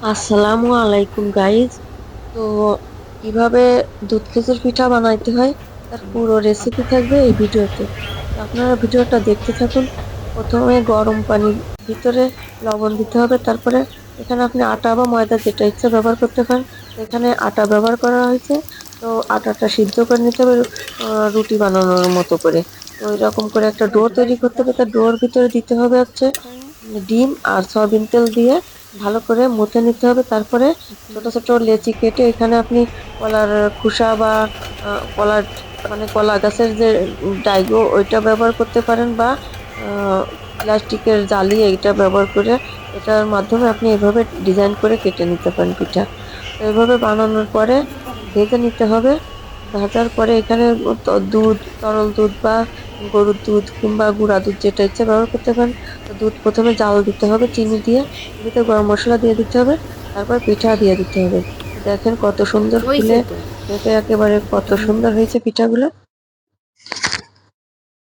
আসসালামু আলাইকুম গাইজ। তো কিভাবে দুধ খেজুর পিঠা বানাইতে হয় তার পুরো রেসিপি থাকবে এই ভিডিওতে। তো আপনারা ভিডিওটা দেখতে থাকুন। প্রথমে গরম পানির ভিতরে লবণ দিতে হবে, তারপরে এখানে আপনি আটা বা ময়দা যেটা ইচ্ছা ব্যবহার করতে পারেন। তো এখানে আটা ব্যবহার করা হয়েছে। তো আটাটা সিদ্ধ করে নিতে হবে রুটি বানানোর মতো করে। তো এরকম করে একটা ডো তৈরি করতে হবে। তার ডোর ভিতরে দিতে হবে হচ্ছে ডিম আর সয়াবিন তেল দিয়ে ভালো করে মুথে নিতে হবে। তারপরে ছোট ছোট লেচি কেটে এখানে আপনি কলার খোসা বা কলার মানে কলা গাছের যে ডাইগো ওইটা ব্যবহার করতে পারেন, বা প্লাস্টিকের জালি এইটা ব্যবহার করে এটার মাধ্যমে আপনি এভাবে ডিজাইন করে কেটে নিতে পারেন পিঠা। তো এভাবে বানানোর পরে ভেজে নিতে হবে। ভাজার পরে এখানে দুধ, তরল দুধ বা গরুর দুধ কিংবা গুঁড়া দুধ যেটা ইচ্ছা ব্যবহার করতে পারেন। তো দুধ প্রথমে জাল দিতে হবে চিনি দিয়ে, ভিতরে গরম মশলা দিয়ে দিতে হবে, তারপর পিঠা দিয়ে দিতে হবে। তো দেখেন কত সুন্দর ফুলে হইছে তো। ফেটে একেবারে কত সুন্দর হয়েছে পিঠাগুলো।